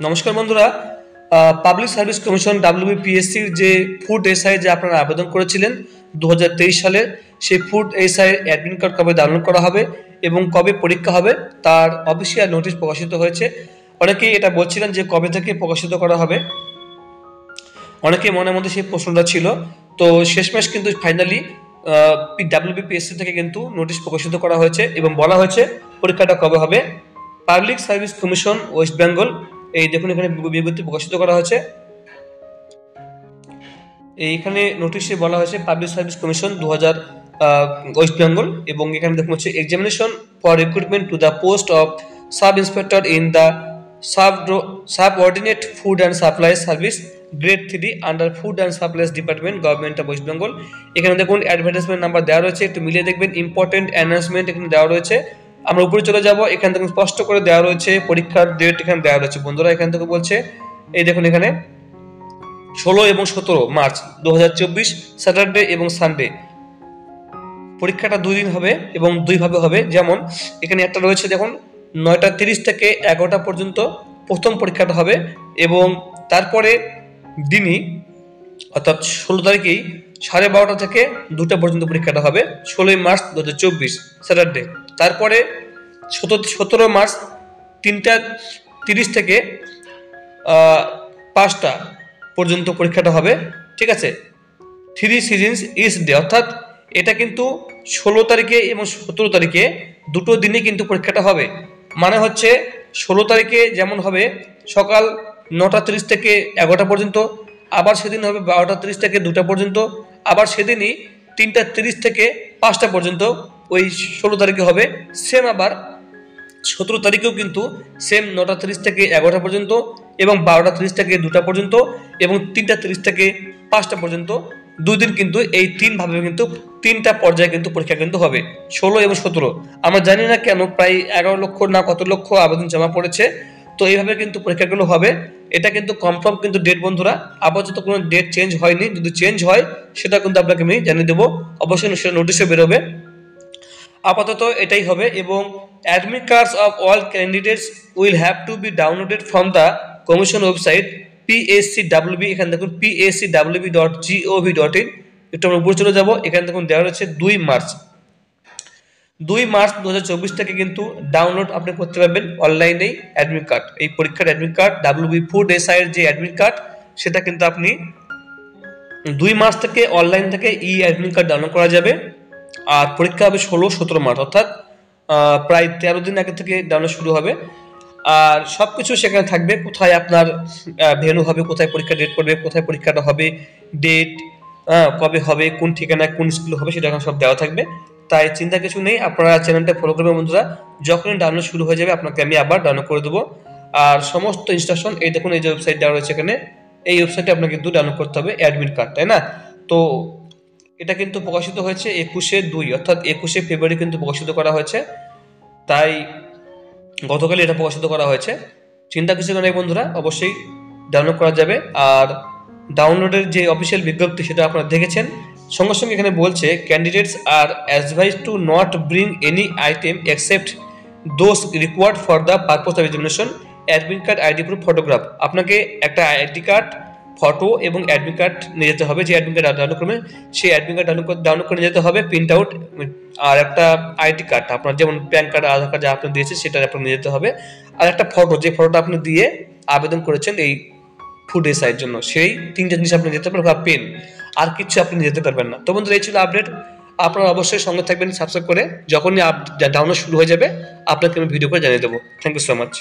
নমস্কার বন্ধুরা, public service commission ডাব্লিউবিপিএসসির যে ফুড এসআই যে আপনারা আবেদন করেছিলেন 2023 সালে, সেই ফুড এসআই অ্যাডমিট কার্ড কবে ডাউনলোড করা হবে এবং কবে পরীক্ষা হবে তার অফিসিয়াল নোটিশ প্রকাশিত হয়েছে। অনেকেই এটা বলছিলেন যে কবে থেকে প্রকাশিত করা হবে, অনেকে মনের মধ্যে সেই প্রশ্নটা ছিল। তো শেষমেশ কিন্তু ফাইনালি ডাব্লিউবিপিএসসি থেকে কিন্তু নোটিশ প্রকাশিত করা হয়েছে এবং বলা হয়েছে পরীক্ষাটা কবে হবে। Public service commission West Bengal, এই দেখুন এখানে বিজ্ঞপ্তি প্রকাশিত করা হয়েছে। এইখানে নোটিশে বলা হয়েছে public service commission 2000 West Bengal, এবং এখানে দেখুন হচ্ছে examination for recruitment to the post of sub inspector in the subordinate food and supply service grade 3 under food and supplies department government of West Bengal. এখানে দেখুন অ্যাডভার্টাইজমেন্ট নাম্বার দেওয়া রয়েছে, একটু মিলিয়ে দেখবেন। ইম্পর্টেন্ট অ্যানাউন্সমেন্ট এখানে দেওয়া রয়েছে। আমরা উপরে চলে যাব, এখান থেকে স্পষ্ট করে দেওয়া রয়েছে পরীক্ষার ডেট এখানে দেওয়া রয়েছে বন্ধুরা। এখান থেকে বলছে এই দেখুন এখানে 16 এবং 17 মার্চ 2024 স্যাটারডে এবং সানডে পরীক্ষাটা 2 দিন হবে এবং 2 ভাবে হবে। যেমন এখানে একটা রয়েছে দেখুন 9:30 থেকে 11টা পর্যন্ত প্রথম পরীক্ষাটা হবে, এবং তারপরে দিনই অর্থাৎ 16 তারিখেই 12:30 থেকে 2টা পর্যন্ত পরীক্ষাটা হবে, 16 মার্চ 2024 স্যাটারডে। তারপরে 17 মার্চ 3:30 থেকে 5টা পর্যন্ত পরীক্ষাটা হবে, ঠিক আছে। 3 সিজনস ইস ডে, অর্থাৎ এটা কিন্তু 16 তারিখে এবং 17 তারিখে দুটো দিনে কিন্তু পরীক্ষাটা হবে। মানে হচ্ছে 16 তারিখে যেমন হবে সকাল 9:30 থেকে 11টা পর্যন্ত, আবার সেদিন হবে 12:30 থেকে 2টা পর্যন্ত, আবার সেদিনই 3:30 থেকে 5টা পর্যন্ত ওই 16 তারিখে হবে। সেম আবার 17 তারিখেও কিন্তু সেম 9:30 থেকে 11টা পর্যন্ত এবং 12:30 থেকে 2টা পর্যন্ত এবং 3:30 থেকে 5টা পর্যন্ত 2 দিন কিন্তু এই 3 ভাবে কিন্তু 3টা পর্যায়ে কিন্তু পরীক্ষা কিন্তু হবে, 16 এবং 17। আমরা জানি না কেন প্রায় 11 লক্ষ না কত লক্ষ আবেদন জমা পড়েছে। তো এইভাবে কিন্তু পরীক্ষাগুলো হবে। এটা কিন্তু কনফার্ম কিন্তু ডেট বন্ধুরা, আপাতত কোনো ডেট চেঞ্জ হয়নি। যদি চেঞ্জ হয় সেটা কিন্তু আপনাকে আমি জানিয়ে দেবো, অবশ্যই সেটা নোটিশে বেরোবে। আপাতত এটাই হবে। এবং admit cards of all candidates will have to B downloaded from the commission website PSCWB। এখানে দেখুন PSCWB.gov.in। একটু আমরা উপরে চলে যাবো, এখানে দেখুন দেওয়া রয়েছে 2 মার্চ 2024 থেকে কিন্তু ডাউনলোড আপনি করতে পারবেন অনলাইনেই অ্যাডমিট কার্ড। এই পরীক্ষার admit card WB food SI এর যে অ্যাডমিট কার্ড সেটা কিন্তু আপনি 2 মার্চ থেকে অনলাইন থেকে অ্যাডমিট কার্ড ডাউনলোড করা যাবে। আর পরীক্ষা হবে 16-17 মার্চ, অর্থাৎ প্রায় 13 দিন আগে থেকে ডাউনলোড শুরু হবে। আর সবকিছু সেখানে থাকবে, কোথায় আপনার ভেন্যু হবে, কোথায় পরীক্ষা ডেট পড়বে, কোথায় পরীক্ষাটা হবে, ডেট কবে হবে, কোন ঠিকানায় কোন স্কুল হবে, সেটা এখন সব দেওয়া থাকবে। তাই চিন্তা কিছু নেই, আপনারা চ্যানেলটা ফলো করবেন বন্ধুরা। যখনই ডাউনলোড শুরু হয়ে যাবে আপনাকে আমি আবার ডাউনলোড করে দেবো। আর সমস্ত ইনস্ট্রাকশন এই দেখুন, এই যে ওয়েবসাইট দেওয়া রয়েছে এখানে, এই ওয়েবসাইটে আপনাকে কিন্তু ডাউনলোড করতে হবে অ্যাডমিট কার্ড, তাই না? তো এটা কিন্তু প্রকাশিত হয়েছে 21/2, অর্থাৎ 21শে ফেব্রুয়ারি কিন্তু প্রকাশিত করা হয়েছে। তাই গতকালই এটা প্রকাশিত করা হয়েছে। চিন্তা কিছু নেই বন্ধুরা, অবশ্যই ডাউনলোড করা যাবে। আর ডাউনলোডের যে অফিসিয়াল বিজ্ঞপ্তি সেটা আপনারা দেখেছেন। সঙ্গে সঙ্গে এখানে বলছে candidates are advise to not bring any item except those required for the purpose of examination, admit card, ID proof, photograph. আপনাকে একটা আইডি কার্ড, ফটো এবং অ্যাডমিট কার্ড নিয়ে যেতে হবে। যে অ্যাডমিট কার্ড ডাউনলোড করবেন সেই অ্যাডমিট কার্ড ডাউনলোড করে যেতে হবে, প্রিন্ট আউট। আর একটা আইডি কার্ড, আপনার যেমন প্যান কার্ড, আধার কার্ড যা আপনি দিয়েছে সেটা আপনার নিয়ে যেতে হবে। আর একটা ফটো, যে ফটোটা আপনি দিয়ে আবেদন করেছেন এই ফুড এসআইয়ের জন্য, সেই 3টা জিনিস আপনি যেতে পারবেন, বা পেন, আর কিছু আপনি যেতে পারবেন না। তো বন্ধুরা এই ছিল আপডেট। আপনারা অবশ্যই সঙ্গে থাকবেন সাবস্ক্রাইব করে। যখনই ডাউনলোড শুরু হয়ে যাবে আপনাকে আমি ভিডিও করে জানিয়ে দেবো। Thank you so much.